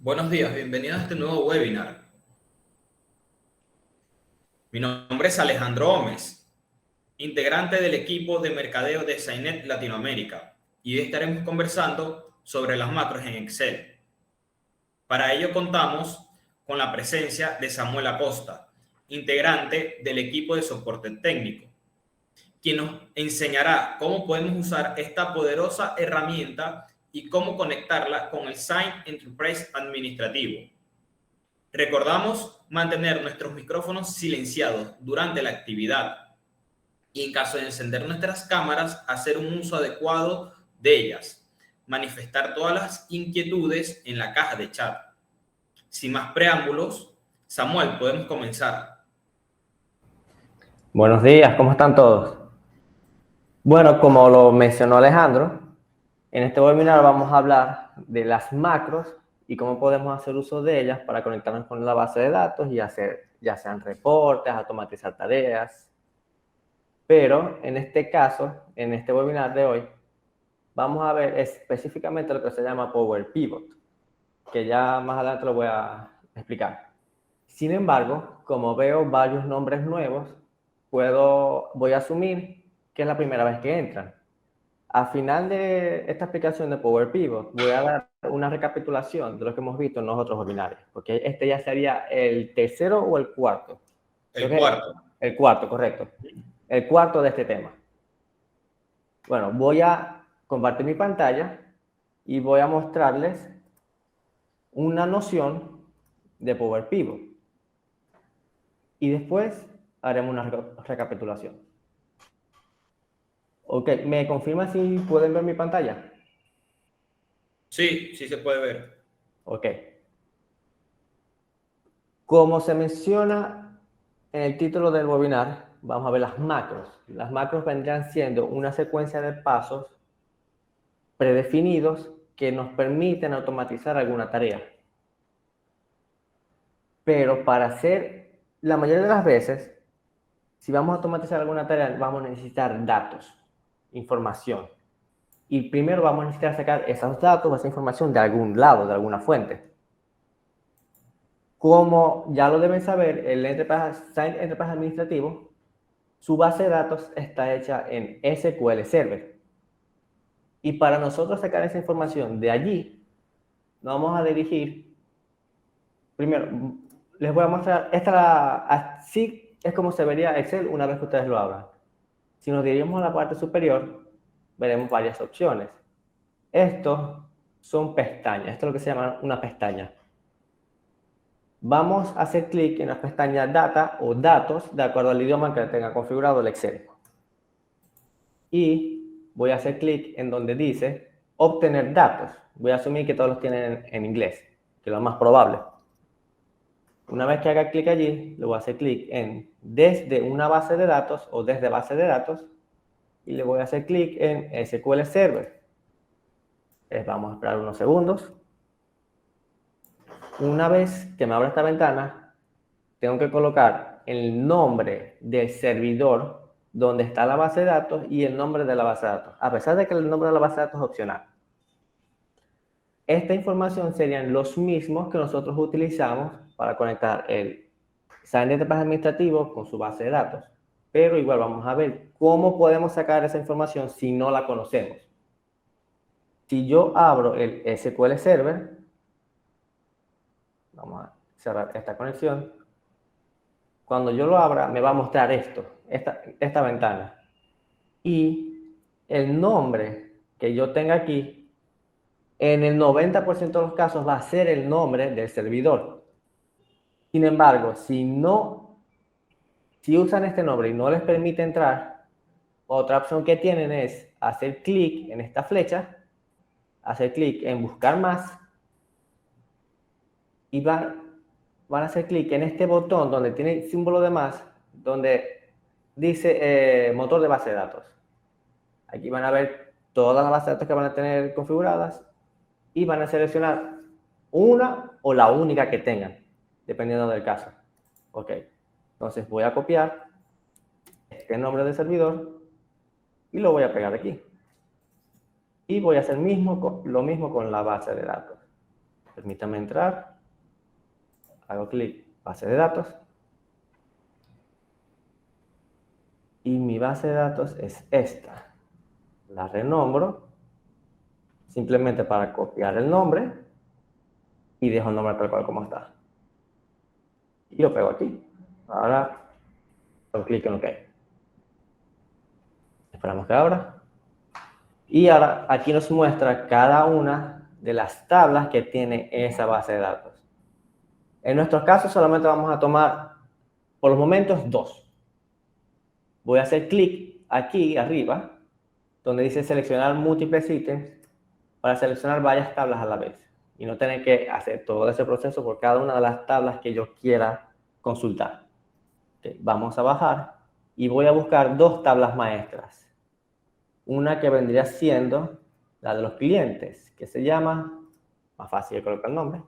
Buenos días, bienvenidos a este nuevo webinar. Mi nombre es Alejandro Gómez, integrante del equipo de mercadeo de Sainet Latinoamérica, y hoy estaremos conversando sobre las macros en Excel. Para ello contamos con la presencia de Samuel Acosta, integrante del equipo de soporte técnico, quien nos enseñará cómo podemos usar esta poderosa herramienta y cómo conectarla con el Sign Enterprise administrativo. Recordamos mantener nuestros micrófonos silenciados durante la actividad y en caso de encender nuestras cámaras, hacer un uso adecuado de ellas. Manifestar todas las inquietudes en la caja de chat. Sin más preámbulos, Samuel, podemos comenzar. Buenos días, ¿cómo están todos? Bueno, como lo mencionó Alejandro, en este webinar vamos a hablar de las macros y cómo podemos hacer uso de ellas para conectarnos con la base de datos y hacer ya sean reportes, automatizar tareas. Pero en este caso, en este webinar de hoy, vamos a ver específicamente lo que se llama Power Pivot, que ya más adelante lo voy a explicar. Sin embargo, como veo varios nombres nuevos, voy a asumir que es la primera vez que entran. Al final de esta explicación de Power Pivot, voy a dar una recapitulación de lo que hemos visto en los otros webinars, porque este ya sería el tercero o el cuarto. Creo El que cuarto. el cuarto, correcto. El cuarto de este tema. Bueno, voy a compartir mi pantalla y voy a mostrarles una noción de Power Pivot. Y después haremos una recapitulación. Ok, ¿me confirma si pueden ver mi pantalla? Sí, sí se puede ver. Ok. Como se menciona en el título del webinar, vamos a ver las macros. Las macros vendrán siendo una secuencia de pasos predefinidos que nos permiten automatizar alguna tarea. Pero para hacer, la mayoría de las veces, si vamos a automatizar alguna tarea, vamos a necesitar datos, información. Y primero vamos a necesitar sacar esos datos, esa información de algún lado, de alguna fuente. Como ya lo deben saber, el Sign Enterprise administrativo, su base de datos está hecha en SQL Server. Y para nosotros sacar esa información de allí, nos vamos a dirigir, primero, les voy a mostrar, así es como se vería Excel una vez que ustedes lo abran. Si nos dirigimos a la parte superior, veremos varias opciones. Estos son pestañas, esto es lo que se llama una pestaña. Vamos a hacer clic en la pestaña Data o Datos, de acuerdo al idioma que tenga configurado el Excel. Y voy a hacer clic en donde dice Obtener datos. Voy a asumir que todos los tienen en inglés, que es lo más probable. Una vez que haga clic allí, le voy a hacer clic en Desde una base de datos o Desde base de datos y le voy a hacer clic en SQL Server. Vamos a esperar unos segundos. Una vez que me abra esta ventana, tengo que colocar el nombre del servidor donde está la base de datos y el nombre de la base de datos, a pesar de que el nombre de la base de datos es opcional. Esta información serían los mismos que nosotros utilizamos para conectar el Sign Enterprise administrativo con su base de datos. Pero igual vamos a ver cómo podemos sacar esa información si no la conocemos. Si yo abro el SQL Server, vamos a cerrar esta conexión. Cuando yo lo abra, me va a mostrar esta ventana. Y el nombre que yo tenga aquí, en el 90% de los casos va a ser el nombre del servidor. Sin embargo, si usan este nombre y no les permite entrar, otra opción que tienen es hacer clic en esta flecha, hacer clic en buscar más y van a hacer clic en este botón donde tiene el símbolo de más, donde dice motor de base de datos. Aquí van a ver todas las bases de datos que van a tener configuradas y van a seleccionar una o la única que tengan, dependiendo del caso. Ok, entonces voy a copiar este nombre del servidor y lo voy a pegar aquí. Y voy a hacer lo mismo con la base de datos. Permítame entrar. Hago clic, base de datos. Y mi base de datos es esta. La renombro simplemente para copiar el nombre y dejo el nombre tal cual como está. Y lo pego aquí. Ahora hago clic en OK. Esperamos que abra. Y ahora aquí nos muestra cada una de las tablas que tiene esa base de datos. En nuestro caso solamente vamos a tomar, por los momentos, 2. Voy a hacer clic aquí arriba, donde dice seleccionar múltiples ítems, para seleccionar varias tablas a la vez. Y no tener que hacer todo ese proceso por cada una de las tablas que yo quiera consultar. Okay, vamos a bajar y voy a buscar 2 tablas maestras. Una que vendría siendo la de los clientes, que se llama, más fácil de colocar el nombre,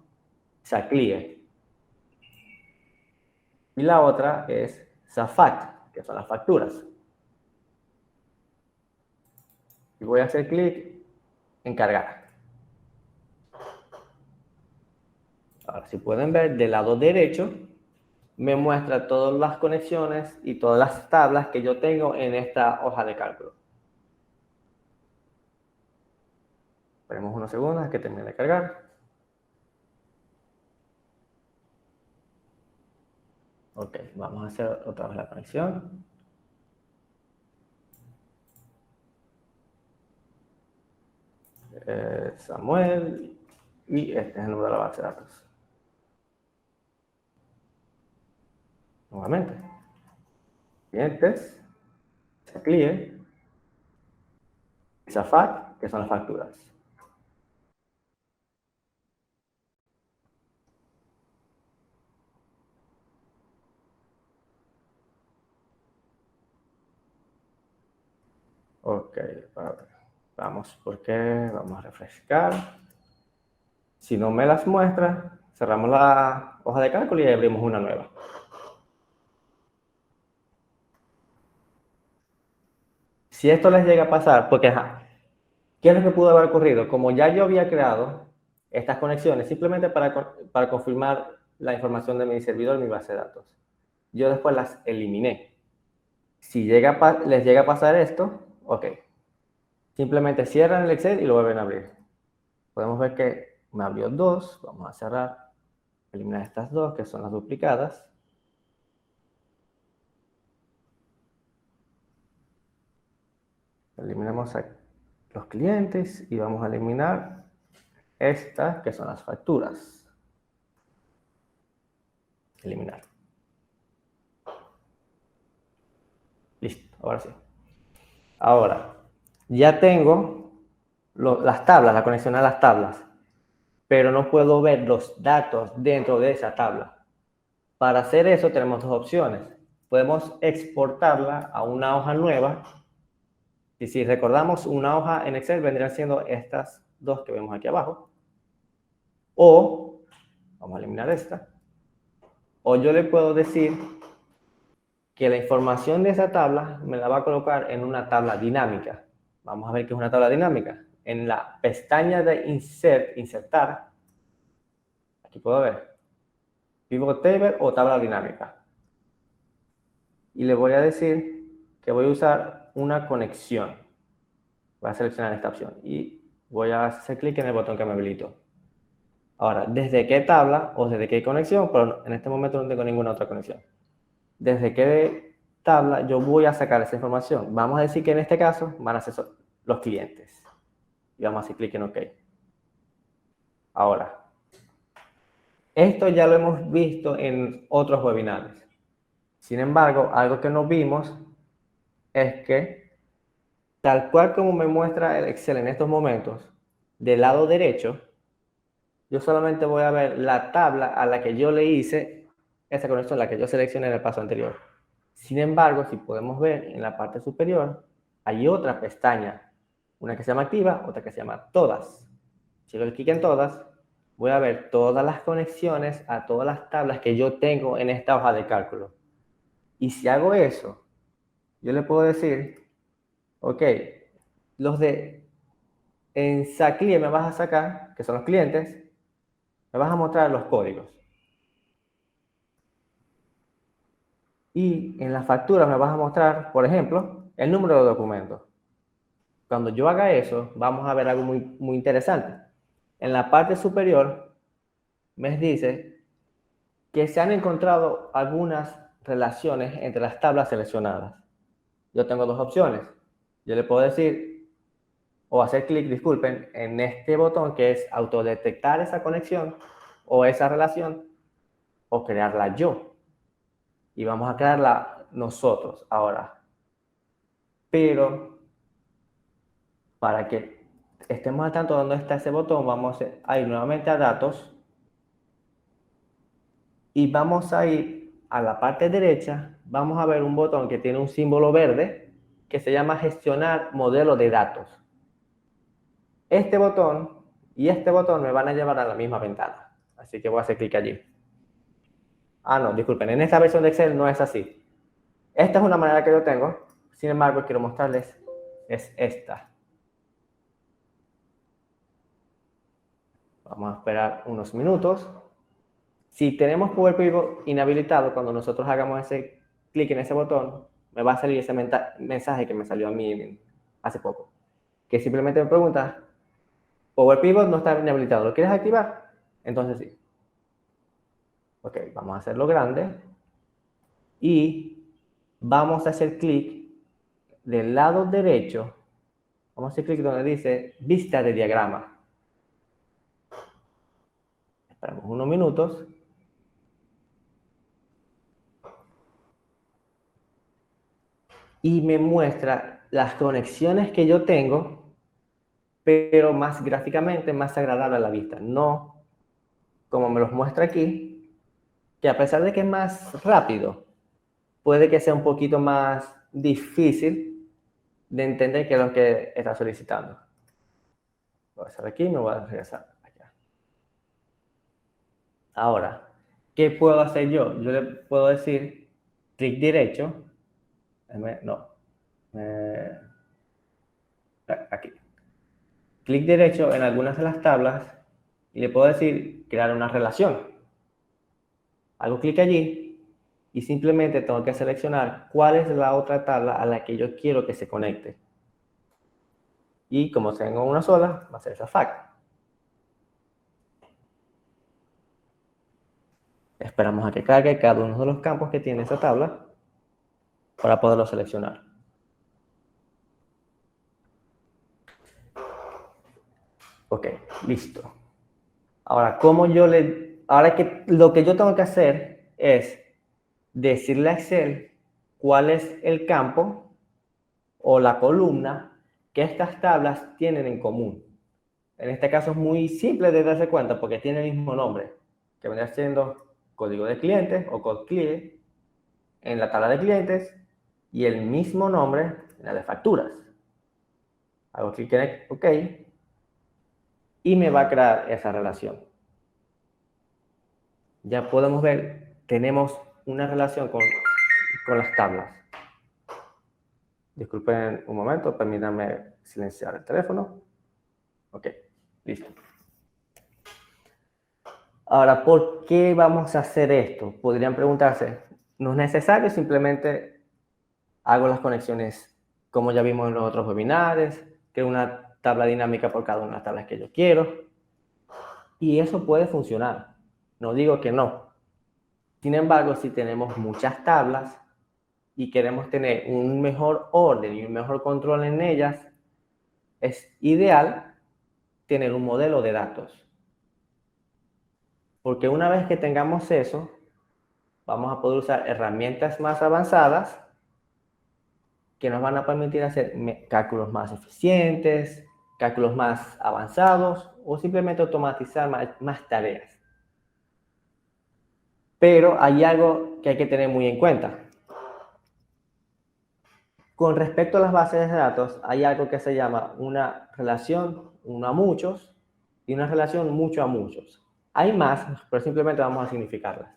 SACLIE. Y la otra es SAFAC, que son las facturas. Y voy a hacer clic en cargar. Ahora, si pueden ver, del lado derecho me muestra todas las conexiones y todas las tablas que yo tengo en esta hoja de cálculo. Esperemos unos segundos a que termine de cargar. Ok, vamos a hacer otra vez la conexión. Samuel, y este es el número de la base de datos. Nuevamente, clientes, SACLIE, SAFAC, que son las facturas. Ok, vamos, ¿por qué? Vamos a refrescar. Si no me las muestra, cerramos la hoja de cálculo y abrimos una nueva. Si esto les llega a pasar, porque ¿qué es lo que pudo haber ocurrido? Como ya yo había creado estas conexiones simplemente para confirmar la información de mi servidor en mi base de datos, yo después las eliminé. Si les llega a pasar esto, ok, simplemente cierran el Excel y lo vuelven a abrir. Podemos ver que me abrió 2, vamos a cerrar, eliminar estas 2 que son las duplicadas. Eliminamos a los clientes y vamos a eliminar estas que son las facturas. Eliminar. Listo, ahora sí. Ahora, ya tengo las tablas, la conexión a las tablas, pero no puedo ver los datos dentro de esa tabla. Para hacer eso tenemos 2 opciones. Podemos exportarla a una hoja nueva. Y si recordamos, una hoja en Excel vendrían siendo estas 2 que vemos aquí abajo. O, vamos a eliminar esta. O yo le puedo decir que la información de esa tabla me la va a colocar en una tabla dinámica. Vamos a ver qué es una tabla dinámica. En la pestaña de insertar, aquí puedo ver, pivot table o tabla dinámica. Y le voy a decir que voy a usar una conexión. Voy a seleccionar esta opción y voy a hacer clic en el botón que me habilitó. Ahora, ¿desde qué tabla o desde qué conexión? Pero en este momento no tengo ninguna otra conexión. ¿Desde qué tabla yo voy a sacar esa información? Vamos a decir que en este caso van a ser los clientes. Y vamos a hacer clic en OK. Ahora, esto ya lo hemos visto en otros webinars. Sin embargo, algo que no vimos es que, tal cual como me muestra el Excel en estos momentos, del lado derecho, yo solamente voy a ver la tabla a la que yo le hice esa conexión, la que yo seleccioné en el paso anterior. Sin embargo, si podemos ver en la parte superior, hay otra pestaña, una que se llama activa, otra que se llama todas. Si le doy clic en todas, voy a ver todas las conexiones a todas las tablas que yo tengo en esta hoja de cálculo. Y si hago eso, yo le puedo decir, ok, los de en SACLIE me vas a sacar, que son los clientes, me vas a mostrar los códigos. Y en la factura me vas a mostrar, por ejemplo, el número de documentos. Cuando yo haga eso, vamos a ver algo muy interesante. En la parte superior me dice que se han encontrado algunas relaciones entre las tablas seleccionadas. Yo tengo dos opciones. Yo le puedo decir, o hacer clic, disculpen, en este botón que es autodetectar esa conexión o esa relación, o crearla yo. Y vamos a crearla nosotros ahora. Pero para que estemos al tanto de dónde está ese botón, vamos a ir nuevamente a datos y vamos a ir a la parte derecha. Vamos a ver un botón que tiene un símbolo verde que se llama gestionar modelo de datos. Este botón y este botón me van a llevar a la misma ventana, así que voy a hacer clic allí. No, disculpen, en esta versión de Excel no es así. Esta es una manera que yo tengo, sin embargo quiero mostrarles es esta. Vamos a esperar unos minutos. Si tenemos Power Pivot inhabilitado, cuando nosotros hagamos ese clic en ese botón, me va a salir ese mensaje que me salió a mí hace poco, que simplemente me pregunta, Power Pivot no está inhabilitado, ¿lo quieres activar? Entonces sí. Ok, vamos a hacerlo grande y vamos a hacer clic del lado derecho, vamos a hacer clic donde dice vista de diagrama. Esperamos unos minutos. Y me muestra las conexiones que yo tengo, pero más gráficamente, más agradable a la vista. No como me los muestra aquí, que a pesar de que es más rápido, puede que sea un poquito más difícil de entender qué es lo que está solicitando. Voy a hacer aquí y me voy a regresar allá. Ahora, ¿qué puedo hacer yo? Yo le puedo decir clic derecho. No. Aquí. Clic derecho en algunas de las tablas y le puedo decir crear una relación. Hago clic allí y simplemente tengo que seleccionar cuál es la otra tabla a la que yo quiero que se conecte. Y como tengo una sola, va a ser esa fact. Esperamos a que cargue cada uno de los campos que tiene esa tabla para poderlo seleccionar. Ok, listo. Ahora, lo que yo tengo que hacer es decirle a Excel cuál es el campo o la columna que estas tablas tienen en común. En este caso es muy simple de darse cuenta porque tiene el mismo nombre, que vendrá siendo código de clientes o code clear en la tabla de clientes y el mismo nombre en la de facturas. Hago clic en OK y me va a crear esa relación. Ya podemos ver, tenemos una relación con las tablas. Disculpen un momento, permítanme silenciar el teléfono. Ok, listo. Ahora, ¿por qué vamos a hacer esto? Podrían preguntarse, no es necesario, simplemente hago las conexiones como ya vimos en los otros webinars, creo una tabla dinámica por cada una de las tablas que yo quiero. Y eso puede funcionar, no digo que no. Sin embargo, si tenemos muchas tablas y queremos tener un mejor orden y un mejor control en ellas, es ideal tener un modelo de datos. Porque una vez que tengamos eso, vamos a poder usar herramientas más avanzadas que nos van a permitir hacer cálculos más eficientes, cálculos más avanzados o simplemente automatizar más tareas. Pero hay algo que hay que tener muy en cuenta. Con respecto a las bases de datos, hay algo que se llama una relación uno a muchos y una relación mucho a muchos. Hay más, pero simplemente vamos a significarlas.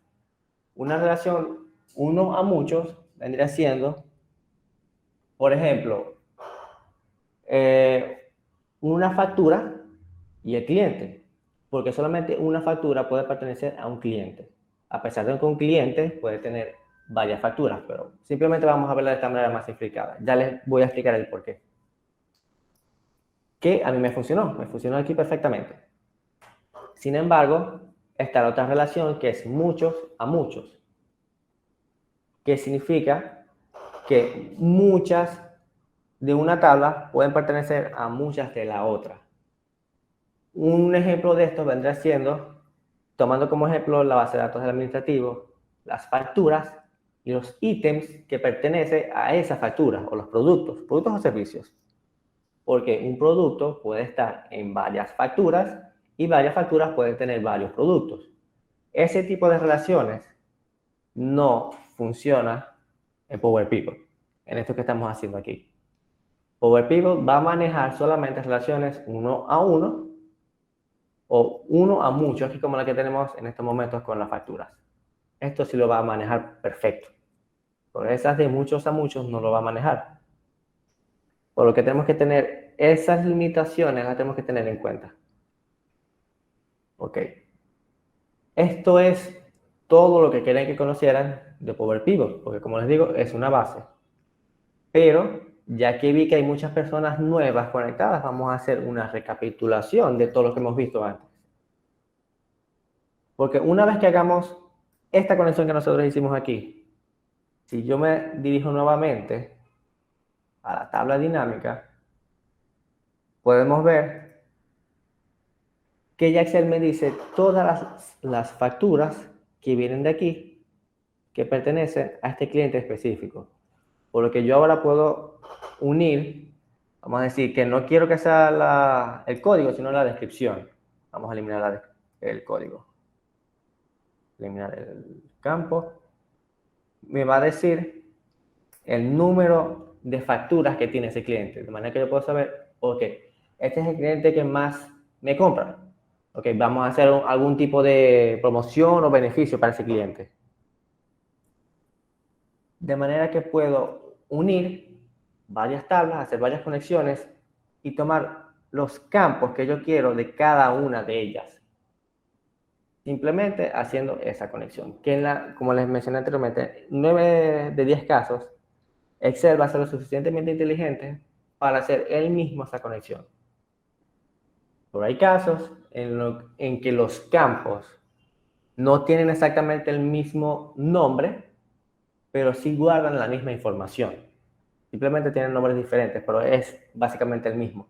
Una relación uno a muchos vendría siendo, por ejemplo, una factura y el cliente. porque solamente una factura puede pertenecer a un cliente. A pesar de que un cliente puede tener varias facturas, pero simplemente vamos a verla de esta manera más simplificada. Ya les voy a explicar el porqué. Que a mí me funcionó aquí perfectamente. Sin embargo, está la otra relación que es muchos a muchos, que significa que muchas de una tabla pueden pertenecer a muchas de la otra. Un ejemplo de esto vendrá siendo, tomando como ejemplo la base de datos del administrativo, las facturas y los ítems que pertenecen a esa factura, o los productos o servicios. Porque un producto puede estar en varias facturas y varias facturas pueden tener varios productos. Ese tipo de relaciones no funciona en Power Pivot, en esto que estamos haciendo aquí. Power Pivot va a manejar solamente relaciones uno a uno o uno a muchos, aquí como la que tenemos en estos momentos con las facturas. Esto sí lo va a manejar perfecto. Por esas de muchos a muchos no lo va a manejar. Por lo que tenemos que tener esas limitaciones, las tenemos que tener en cuenta. Ok. Esto es todo lo que quería que conocieran de Power Pivot, porque como les digo, es una base. Pero ya que vi que hay muchas personas nuevas conectadas, vamos a hacer una recapitulación de todo lo que hemos visto antes. Porque una vez que hagamos esta conexión que nosotros hicimos aquí, si yo me dirijo nuevamente a la tabla dinámica, podemos ver que ya Excel me dice todas las facturas que vienen de aquí, que pertenecen a este cliente específico. Por lo que yo ahora puedo unir, vamos a decir que no quiero que sea el código, sino la descripción. Vamos a eliminar el código. Eliminar el campo. Me va a decir el número de facturas que tiene ese cliente. De manera que yo puedo saber, ok, este es el cliente que más me compra. Ok, vamos a hacer algún tipo de promoción o beneficio para ese cliente. De manera que puedo unir varias tablas, hacer varias conexiones y tomar los campos que yo quiero de cada una de ellas. Simplemente haciendo esa conexión. Que como les mencioné anteriormente, 9 de 10 casos, Excel va a ser lo suficientemente inteligente para hacer él mismo esa conexión. Pero hay casos en que los campos no tienen exactamente el mismo nombre, pero sí guardan la misma información. Simplemente tienen nombres diferentes, pero es básicamente el mismo.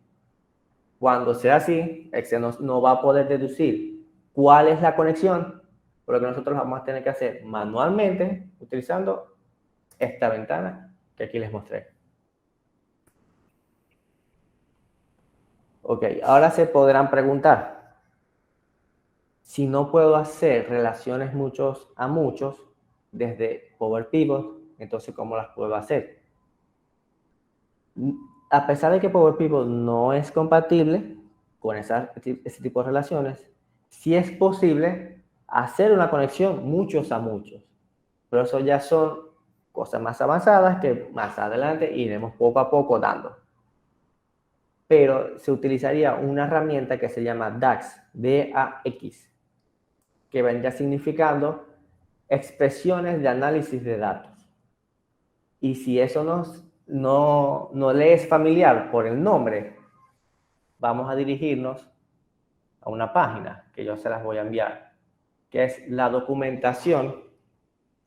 Cuando sea así, Excel no va a poder deducir cuál es la conexión, por lo que nosotros vamos a tener que hacer manualmente utilizando esta ventana que aquí les mostré. Ok, ahora se podrán preguntar, si no puedo hacer relaciones muchos a muchos desde Power Pivot, entonces ¿cómo las puedo hacer? A pesar de que Power Pivot no es compatible con ese tipo de relaciones, sí es posible hacer una conexión muchos a muchos. Pero eso ya son cosas más avanzadas que más adelante iremos poco a poco dando. Pero se utilizaría una herramienta que se llama DAX, D-A-X, que vendría significando expresiones de análisis de datos. Y si eso no le es familiar por el nombre, vamos a dirigirnos a una página que yo se las voy a enviar, que es la documentación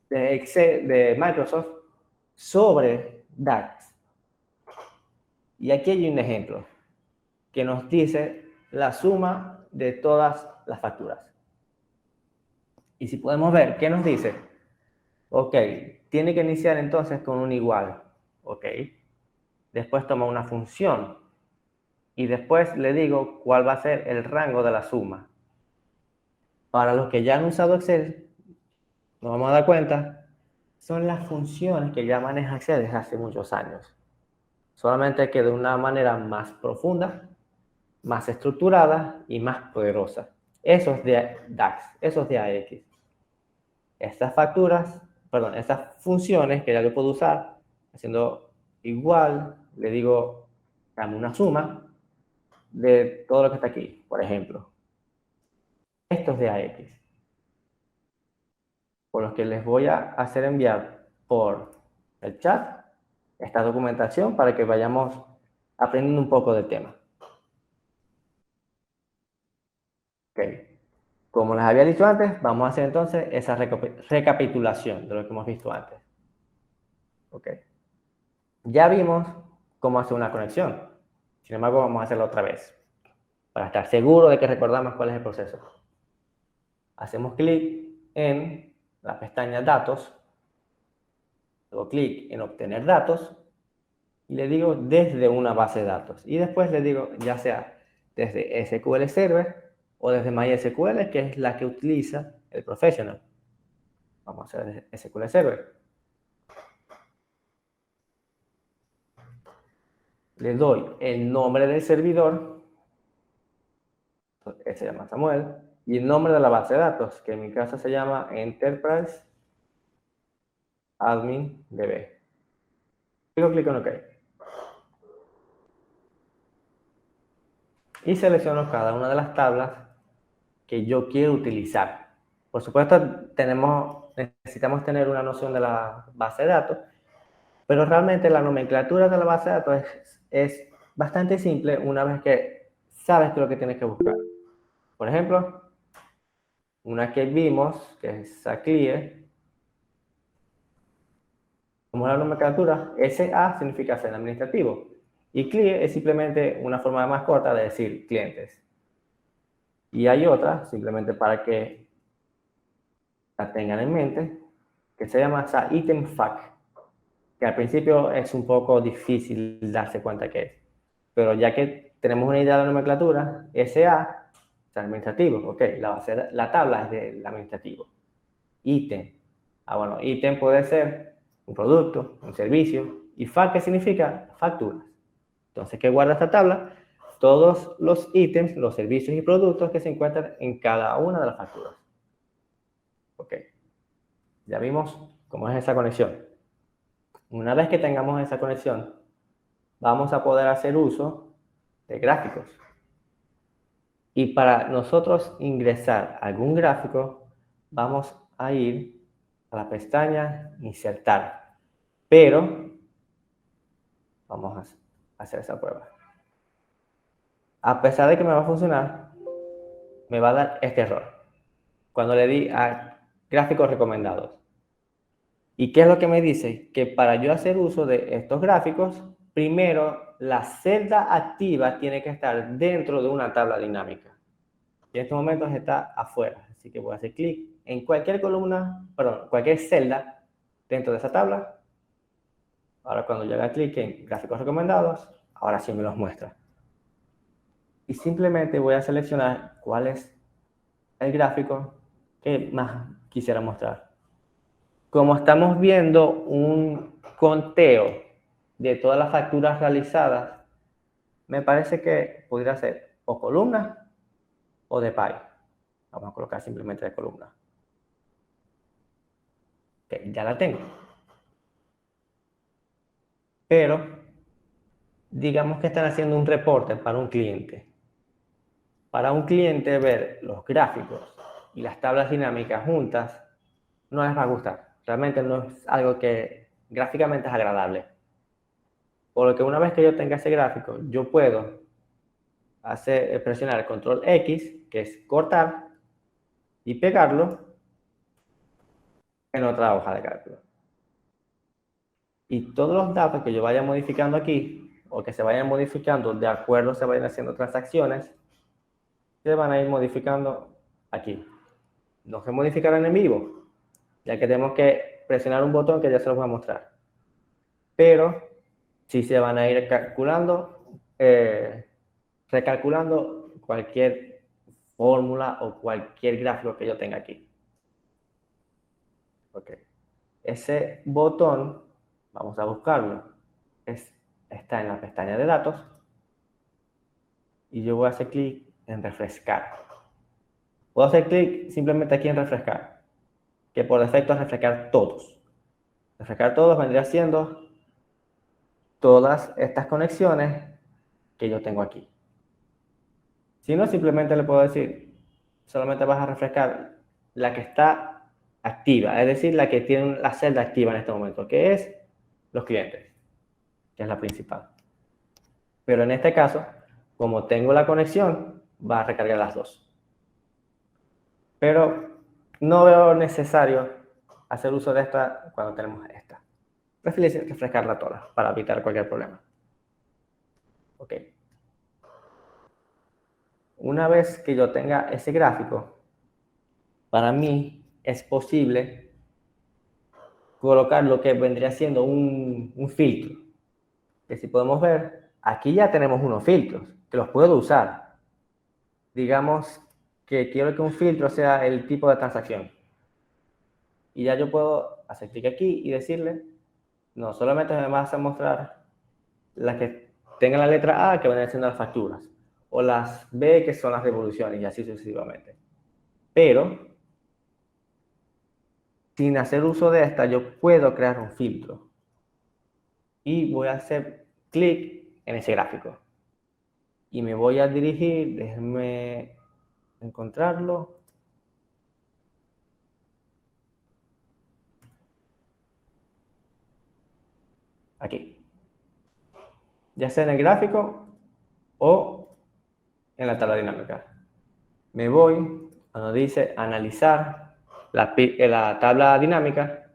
de Excel, de Microsoft sobre DAX. Y aquí hay un ejemplo que nos dice la suma de todas las facturas. Y si podemos ver, ¿qué nos dice? Ok, tiene que iniciar entonces con un igual. Ok. Después toma una función. Y después le digo cuál va a ser el rango de la suma. Para los que ya han usado Excel, nos vamos a dar cuenta, son las funciones que ya maneja Excel desde hace muchos años. Solamente que de una manera más profunda, más estructurada y más poderosa. Eso es de DAX, eso es de AX. Estas facturas, perdón, estas funciones que ya yo puedo usar, haciendo igual, le digo, dame una suma de todo lo que está aquí, por ejemplo. efectos de AX, por los que les voy a hacer enviar por el chat esta documentación para que vayamos aprendiendo un poco del tema. Ok. Como les había dicho antes, vamos a hacer entonces esa recapitulación de lo que hemos visto antes. Ok. Ya vimos cómo hacer una conexión. Sin embargo, vamos a hacerlo otra vez, para estar seguro de que recordamos cuál es el proceso. Hacemos clic en la pestaña Datos, luego clic en Obtener datos, y le digo desde una base de datos. Y después le digo ya sea desde SQL Server o desde MySQL, que es la que utiliza el Professional. Vamos a hacer desde SQL Server. Le doy el nombre del servidor, que se llama Samuel, y el nombre de la base de datos, que en mi caso se llama Enterprise Admin DB. Luego clic en OK. Y selecciono cada una de las tablas que yo quiero utilizar. Por supuesto, necesitamos tener una noción de la base de datos, pero realmente la nomenclatura de la base de datos es bastante simple una vez que sabes qué es lo que tienes que buscar. Por ejemplo, una que vimos, que es SACLIE, como la nomenclatura, SA significa ser administrativo, y CLIE es simplemente una forma más corta de decir clientes. Y hay otra, simplemente para que la tengan en mente, que se llama Item FAQ, que al principio es un poco difícil darse cuenta que es. Pero ya que tenemos una idea de la nomenclatura, SA es administrativo, ok, la tabla es del administrativo. Ítem, bueno, ítem puede ser un producto, un servicio, y FAQ, ¿qué significa? Facturas. Entonces, ¿qué guarda esta tabla? Todos los ítems, los servicios y productos que se encuentran en cada una de las facturas. Ok, ya vimos cómo es esa conexión. Una vez que tengamos esa conexión, vamos a poder hacer uso de gráficos. Y para nosotros ingresar algún gráfico, vamos a ir a la pestaña Insertar. Pero vamos a hacer esa prueba. A pesar de que me va a funcionar, me va a dar este error. Cuando le di a gráficos recomendados. ¿Y qué es lo que me dice? Que para yo hacer uso de estos gráficos, primero la celda activa tiene que estar dentro de una tabla dinámica. Y en estos momentos está afuera. Así que voy a hacer clic en cualquier columna, perdón, cualquier celda dentro de esa tabla. Ahora cuando yo haga clic en gráficos recomendados, ahora sí me los muestra. Y simplemente voy a seleccionar cuál es el gráfico que más quisiera mostrar. Como estamos viendo un conteo de todas las facturas realizadas, me parece que podría ser o columna o de pie. Vamos a colocar simplemente de columna. Okay, ya la tengo. Pero digamos que están haciendo un reporte para un cliente. Para un cliente ver los gráficos y las tablas dinámicas juntas no les va a gustar. Realmente no es algo que gráficamente es agradable. Por lo que una vez que yo tenga ese gráfico, yo puedo presionar el control X, que es cortar, y pegarlo en otra hoja de cálculo. Y todos los datos que yo vaya modificando aquí, o que se vayan modificando de acuerdo se vayan haciendo transacciones, se van a ir modificando aquí. No se modificarán en vivo, ya que tenemos que presionar un botón que ya se los voy a mostrar. Pero sí se van a ir calculando, recalculando cualquier fórmula o cualquier gráfico que yo tenga aquí. Ok. Ese botón, vamos a buscarlo, está en la pestaña de datos y yo voy a hacer clic en refrescar. Puedo hacer clic simplemente aquí en refrescar, que por defecto es refrescar todos. Refrescar todos vendría siendo todas estas conexiones que yo tengo aquí. Si no, simplemente le puedo decir solamente vas a refrescar la que está activa, es decir, la que tiene la celda activa en este momento, que es los clientes, que es la principal. Pero en este caso, como tengo la conexión, va a recargar las dos. Pero no veo necesario hacer uso de esta cuando tenemos esta. Prefiero refrescarla toda para evitar cualquier problema. Ok. Una vez que yo tenga ese gráfico, para mí es posible colocar lo que vendría siendo un filtro. Que si podemos ver, aquí ya tenemos unos filtros que los puedo usar. Digamos que quiero que un filtro sea el tipo de transacción. Y ya yo puedo hacer clic aquí y decirle, no, solamente me vas a mostrar las que tengan la letra A, que van a ser las facturas, o las B, que son las devoluciones, y así sucesivamente. Pero, sin hacer uso de esta, yo puedo crear un filtro. Y voy a hacer clic en ese gráfico. Y me voy a dirigir, déjenme encontrarlo. Aquí. Ya sea en el gráfico o en la tabla dinámica. Me voy a donde dice analizar la tabla dinámica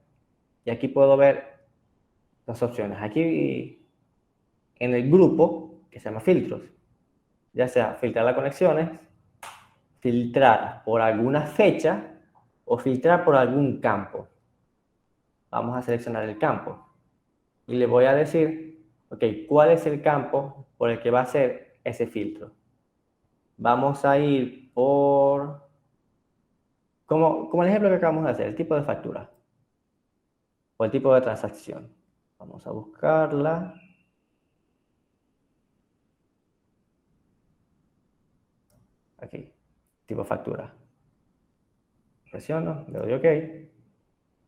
y aquí puedo ver las opciones. Aquí en el grupo que se llama filtros, ya sea filtrar las conexiones, filtrar por alguna fecha o filtrar por algún campo. Vamos a seleccionar el campo y le voy a decir, ok, ¿cuál es el campo por el que va a ser ese filtro? Vamos a ir por, como el ejemplo que acabamos de hacer, el tipo de factura o el tipo de transacción. Vamos a buscarla. Aquí, tipo factura. Presiono, le doy OK.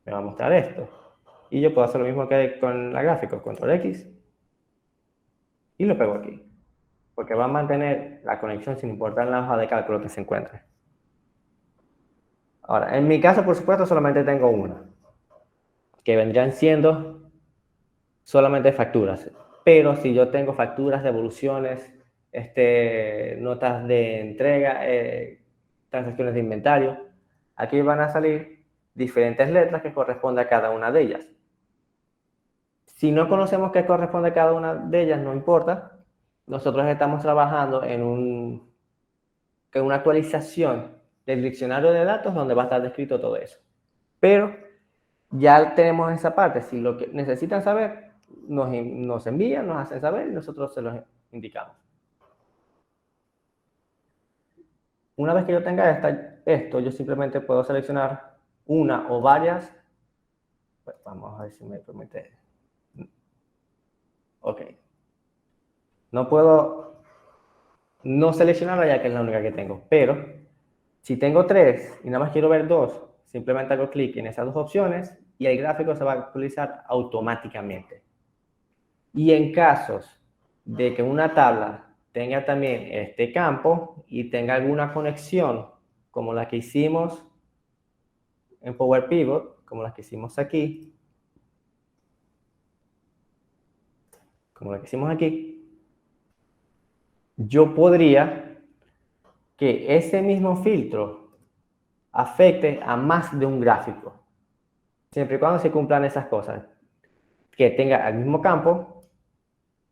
Me va a mostrar esto. Y yo puedo hacer lo mismo que con la gráfica, control X. Y lo pego aquí. Porque va a mantener la conexión sin importar en la hoja de cálculo que se encuentre. Ahora, en mi caso, por supuesto, solamente tengo una. Que vendrían siendo solamente facturas. Pero si yo tengo facturas, devoluciones, notas de entrega, transacciones de inventario, aquí van a salir diferentes letras que corresponden a cada una de ellas. Si no conocemos qué corresponde a cada una de ellas, no importa. Nosotros estamos trabajando en una actualización del diccionario de datos donde va a estar descrito todo eso. Pero ya tenemos esa parte. Si lo que necesitan saber, nos envían, nos hacen saber y nosotros se los indicamos. Una vez que yo tenga esto, yo simplemente puedo seleccionar una o varias. Pues vamos a ver si me permite. Ok. No puedo no seleccionarla ya que es la única que tengo. Pero si tengo tres y nada más quiero ver dos, simplemente hago clic en esas dos opciones y el gráfico se va a actualizar automáticamente. Y en casos de que una tabla tenga también este campo y tenga alguna conexión, como la que hicimos en Power Pivot, como la que hicimos aquí, como la que hicimos aquí, yo podría que ese mismo filtro afecte a más de un gráfico, siempre y cuando se cumplan esas cosas, que tenga el mismo campo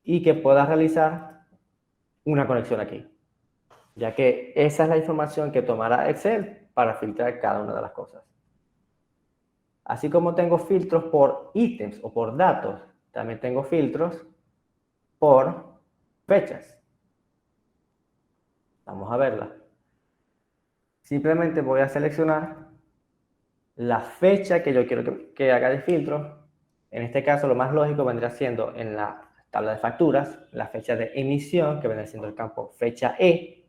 y que pueda realizar una conexión aquí, ya que esa es la información que tomará Excel para filtrar cada una de las cosas. Así como tengo filtros por ítems o por datos, también tengo filtros por fechas. Vamos a verla. Simplemente voy a seleccionar la fecha que yo quiero que haga de filtro. En este caso, lo más lógico vendría siendo en la tabla de facturas, la fecha de emisión, que vendría siendo el campo fecha E.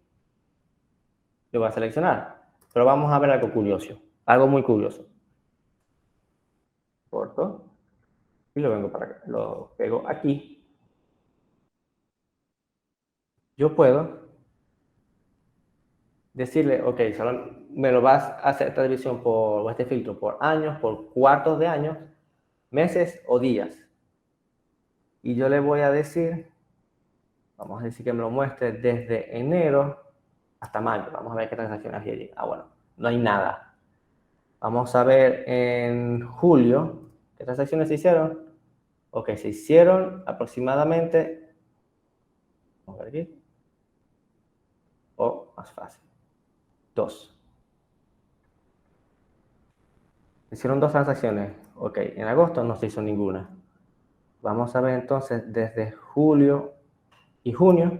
Lo voy a seleccionar. Pero vamos a ver algo curioso, algo muy curioso. Corto y lo vengo para acá, lo pego aquí. Yo puedo decirle, ok, solo me lo vas a hacer esta división o este filtro por años, por cuartos de años, meses o días. Y yo le voy a decir, vamos a decir que me lo muestre desde enero hasta mayo. Vamos a ver qué transacciones hay allí. Ah, bueno, no hay nada. Vamos a ver en julio, ¿qué transacciones se hicieron? Ok, se hicieron aproximadamente, vamos a ver aquí, o más fácil, 2. Se hicieron 2 transacciones. Ok, en agosto no se hizo ninguna. Vamos a ver entonces desde julio y junio.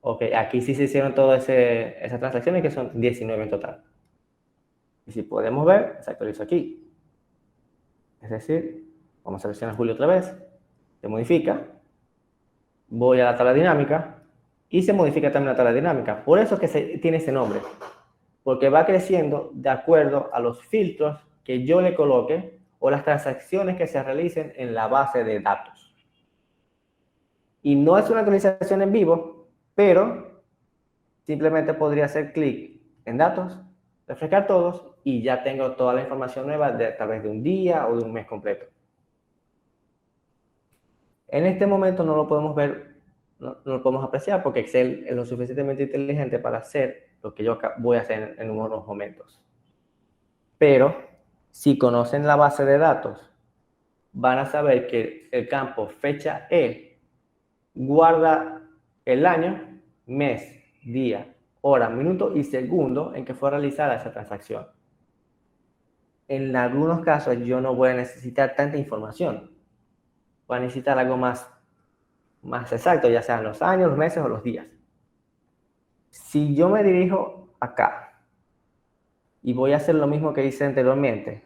Ok, aquí sí se hicieron todas esas transacciones, que son 19 en total. Y si podemos ver, se actualizó aquí. Es decir, vamos a seleccionar julio otra vez, se modifica, voy a la tabla dinámica y se modifica también la tabla dinámica. Por eso es que tiene ese nombre, porque va creciendo de acuerdo a los filtros que yo le coloque o las transacciones que se realicen en la base de datos. Y no es una actualización en vivo, pero simplemente podría hacer clic en datos, refrescar todos y ya tengo toda la información nueva de tal vez de un día o de un mes completo. En este momento no lo podemos ver, no lo podemos apreciar porque Excel es lo suficientemente inteligente para hacer lo que yo voy a hacer en unos momentos. Pero si conocen la base de datos, van a saber que el campo fecha E guarda el año, mes, día, hora, minuto y segundo en que fue realizada esa transacción. En algunos casos yo no voy a necesitar tanta información. Voy a necesitar algo más exacto, ya sean los años, los meses o los días. Si yo me dirijo acá y voy a hacer lo mismo que hice anteriormente,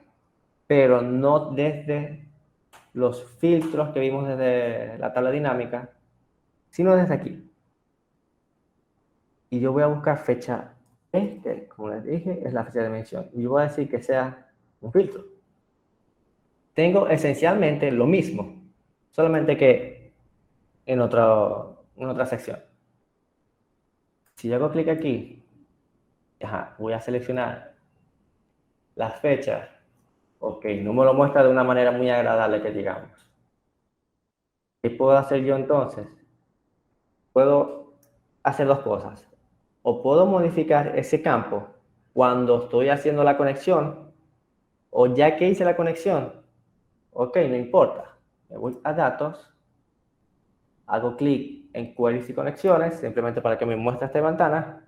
pero no desde los filtros que vimos desde la tabla dinámica, sino desde aquí. Y yo voy a buscar fecha, como les dije, es la fecha de mención. Y yo voy a decir que sea un filtro. Tengo esencialmente lo mismo, solamente que en otra sección. Si yo hago clic aquí, voy a seleccionar las fechas. Ok, no me lo muestra de una manera muy agradable que digamos. ¿Qué puedo hacer yo entonces? Puedo hacer 2 cosas. O puedo modificar ese campo cuando estoy haciendo la conexión, o ya que hice la conexión, ok, no importa. Me voy a datos, hago clic en queries y conexiones, simplemente para que me muestre esta ventana,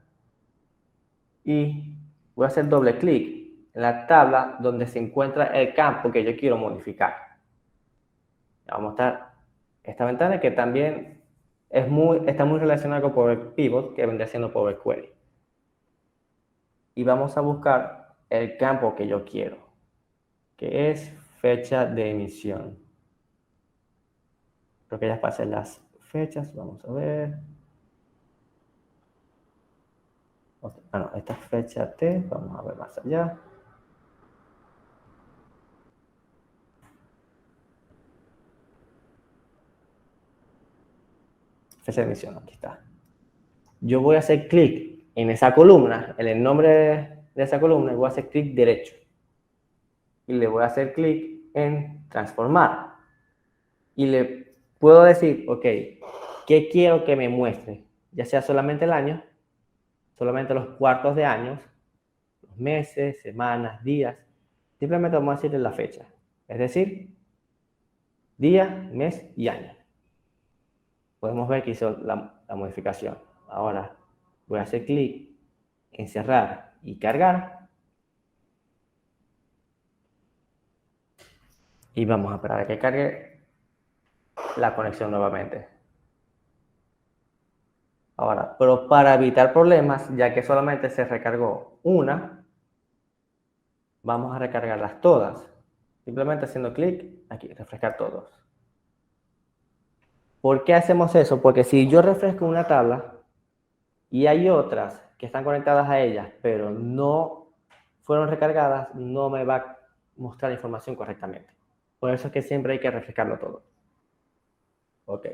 y voy a hacer doble clic en la tabla donde se encuentra el campo que yo quiero modificar. Vamos a mostrar esta ventana que también está muy relacionada con Power Pivot, que vendría siendo Power Query. Y vamos a buscar el campo que yo quiero, que es fecha de emisión. Creo que ya pasé las fechas, vamos a ver. Bueno, esta es fecha T, vamos a ver más allá. Fecha de emisión, aquí está. Yo voy a hacer clic en esa columna, en el nombre de esa columna, y voy a hacer clic derecho. Y le voy a hacer clic en transformar. Y le puedo decir, ok, ¿qué quiero que me muestre? Ya sea solamente el año, solamente los cuartos de años, los meses, semanas, días. Simplemente vamos a decirle la fecha. Es decir, día, mes y año. Podemos ver que hizo la modificación. Ahora voy a hacer clic en cerrar y cargar. Y vamos a esperar a que cargue la conexión nuevamente. Ahora, pero para evitar problemas, ya que solamente se recargó una, vamos a recargarlas todas. Simplemente haciendo clic aquí, refrescar todos. ¿Por qué hacemos eso? Porque si yo refresco una tabla y hay otras que están conectadas a ellas, pero no fueron recargadas, no me va a mostrar la información correctamente. Por eso es que siempre hay que refrescarlo todo. Ok.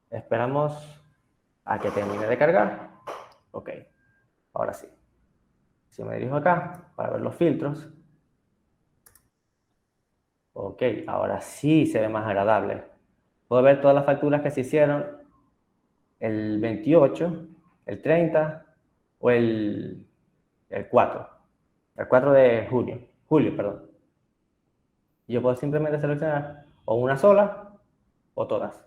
Esperamos a que termine de cargar. Ok. Ahora sí. Si me dirijo acá para ver los filtros. Ok, ahora sí se ve más agradable. Puedo ver todas las facturas que se hicieron el 28, el 30 o el 4. El 4 de julio, perdón. Yo puedo simplemente seleccionar o una sola o todas.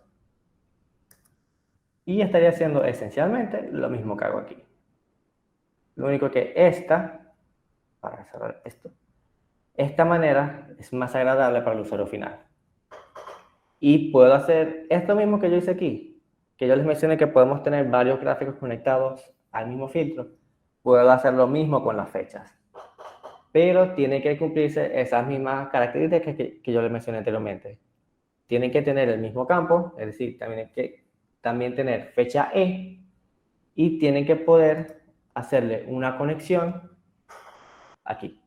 Y estaría haciendo esencialmente lo mismo que hago aquí. Lo único que para cerrar esto, esta manera es más agradable para el usuario final. Y puedo hacer esto mismo que yo hice aquí, que yo les mencioné que podemos tener varios gráficos conectados al mismo filtro. Puedo hacer lo mismo con las fechas. Pero tiene que cumplirse esas mismas características que yo les mencioné anteriormente. Tienen que tener el mismo campo, es decir, también tener fecha E, y tienen que poder hacerle una conexión aquí.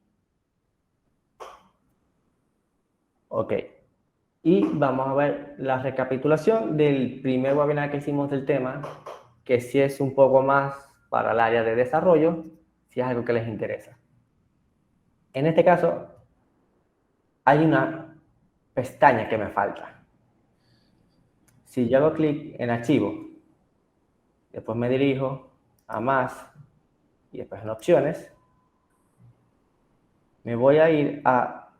Ok. Y vamos a ver la recapitulación del primer webinar que hicimos del tema, que sí es un poco más para el área de desarrollo, si es algo que les interesa. En este caso, hay una pestaña que me falta. Si yo hago clic en archivo, después me dirijo a más y después en opciones, me voy a ir a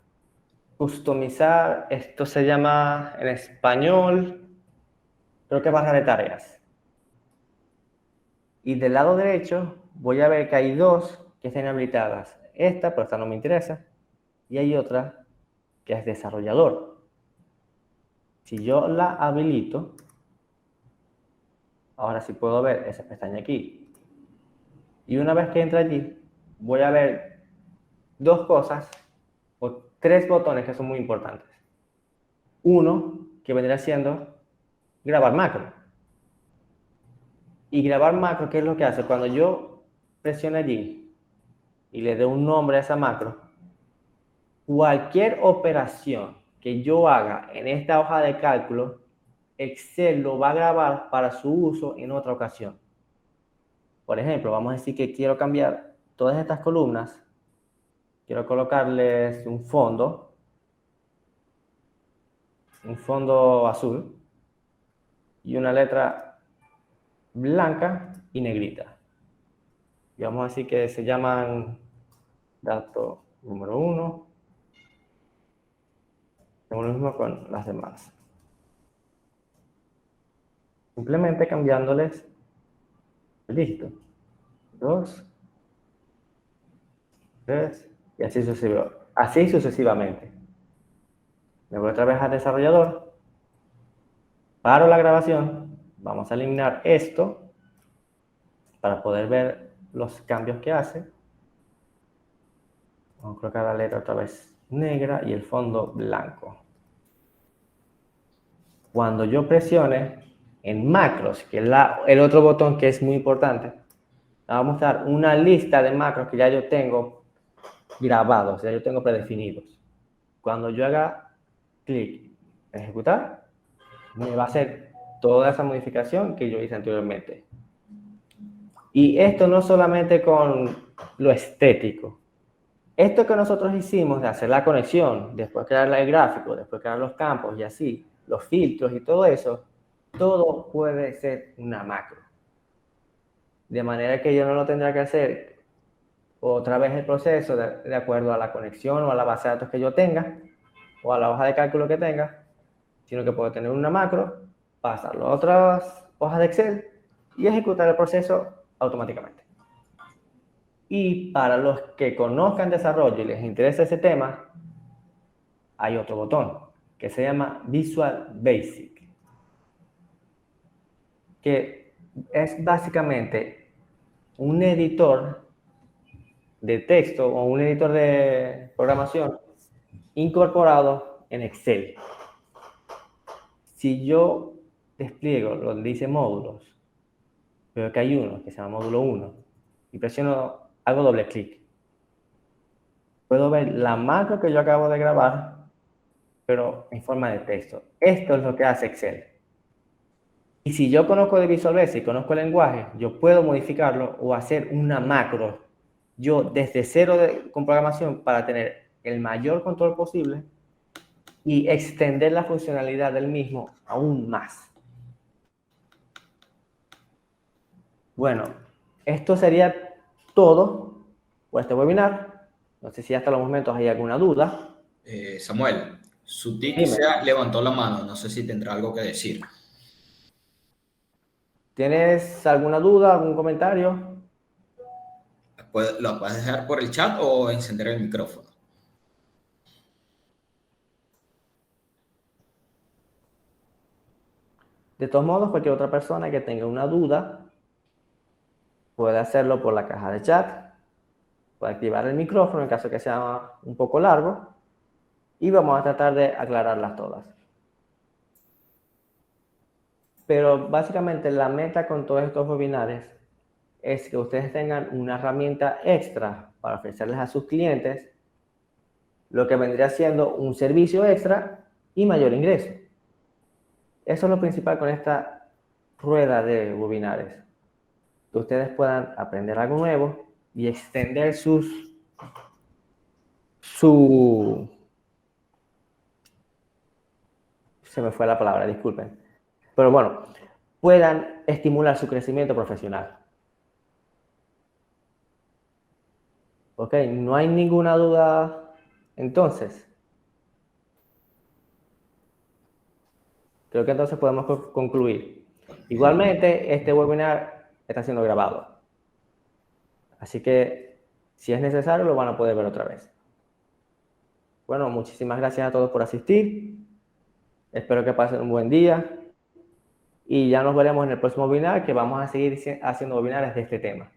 customizar, esto se llama en español, creo que barra de tareas. Y del lado derecho voy a ver que hay dos que están habilitadas. Esta, pero esta no me interesa. Y hay otra que es desarrollador. Si yo la habilito, ahora sí puedo ver esa pestaña aquí. Y una vez que entre allí, voy a ver dos cosas o tres botones que son muy importantes. Uno, que vendría siendo grabar macro. Y grabar macro, ¿qué es lo que hace? Cuando yo presiono allí y le doy un nombre a esa macro, cualquier operación que yo haga en esta hoja de cálculo, Excel lo va a grabar para su uso en otra ocasión. Por ejemplo, vamos a decir que quiero cambiar todas estas columnas, quiero colocarles un fondo azul y una letra blanca y negrita. Y vamos a decir que se llaman dato número 1, lo mismo con las demás. Simplemente cambiándoles el dígito. 2, 3, y así sucesivamente. Me voy otra vez al desarrollador, paro la grabación, vamos a eliminar esto para poder ver los cambios que hace. Vamos a colocar la letra otra vez negra y el fondo blanco. Cuando yo presione en macros, que es el otro botón que es muy importante, me va a mostrar una lista de macros que ya yo tengo grabados, ya yo tengo predefinidos. Cuando yo haga clic en ejecutar, me va a hacer toda esa modificación que yo hice anteriormente. Y esto no solamente con lo estético. Esto que nosotros hicimos de hacer la conexión, después crear el gráfico, después crear los campos y así, los filtros y todo eso, todo puede ser una macro. De manera que yo no lo tendrá que hacer otra vez el proceso de acuerdo a la conexión o a la base de datos que yo tenga o a la hoja de cálculo que tenga, sino que puedo tener una macro, pasarlo a otras hojas de Excel y ejecutar el proceso automáticamente. Y para los que conozcan desarrollo y les interesa ese tema, hay otro botón que se llama Visual Basic, que es básicamente un editor de texto o un editor de programación incorporado en Excel. Si yo despliego donde dice módulos, veo que hay uno que se llama módulo 1 y hago doble clic. Puedo ver la macro que yo acabo de grabar, pero en forma de texto. Esto es lo que hace Excel. si yo conozco de Visual Basic, conozco el lenguaje, yo puedo modificarlo o hacer una macro yo desde cero con programación para tener el mayor control posible y extender la funcionalidad del mismo aún más. Bueno, esto sería todo por este webinar. No sé si hasta los momentos hay alguna duda. Samuel, Sutik Dime, se levantó la mano, no sé si tendrá algo que decir. ¿tienes alguna duda, algún comentario? Lo puedes dejar por el chat o encender el micrófono. De todos modos, cualquier otra persona que tenga una duda puede hacerlo por la caja de chat, puede activar el micrófono en caso que sea un poco largo y vamos a tratar de aclararlas todas. Pero básicamente la meta con todos estos webinars es que ustedes tengan una herramienta extra para ofrecerles a sus clientes lo que vendría siendo un servicio extra y mayor ingreso. Eso es lo principal con esta rueda de webinars. Que ustedes puedan aprender algo nuevo y extender su se me fue la palabra, disculpen. Pero bueno, puedan estimular su crecimiento profesional. ¿Ok? ¿No hay ninguna duda entonces? Creo que entonces podemos concluir. Igualmente, este webinar está siendo grabado. Así que, si es necesario, lo van a poder ver otra vez. Bueno, muchísimas gracias a todos por asistir. Espero que pasen un buen día. Y ya nos veremos en el próximo webinar, que vamos a seguir haciendo webinars de este tema.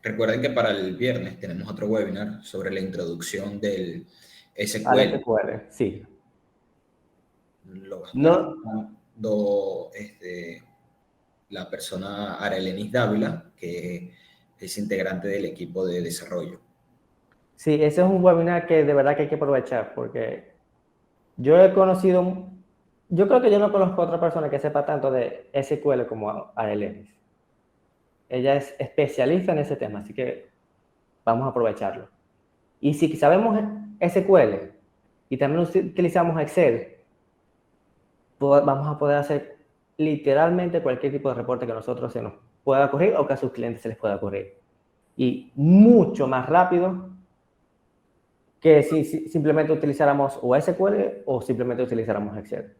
Recuerden que para el viernes tenemos otro webinar sobre la introducción del Al SQL. SQL, sí. Lo va a estar No, dando la persona Arelenis Dávila, que es integrante del equipo de desarrollo. sí, ese es un webinar que de verdad que hay que aprovechar, porque yo he conocido, yo creo que yo no conozco a otra persona que sepa tanto de SQL como Arelis. Ella es especialista en ese tema, así que vamos a aprovecharlo. Y si sabemos SQL y también utilizamos Excel, vamos a poder hacer literalmente cualquier tipo de reporte que a nosotros se nos pueda ocurrir o que a sus clientes se les pueda ocurrir. Y mucho más rápido que si simplemente utilizáramos o SQL o simplemente utilizáramos Excel.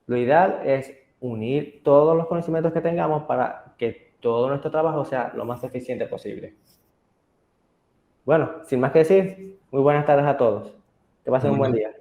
Lo ideal es unir todos los conocimientos que tengamos para que todo nuestro trabajo sea lo más eficiente posible. Bueno, sin más que decir, muy buenas tardes a todos. Que pasen un buen día.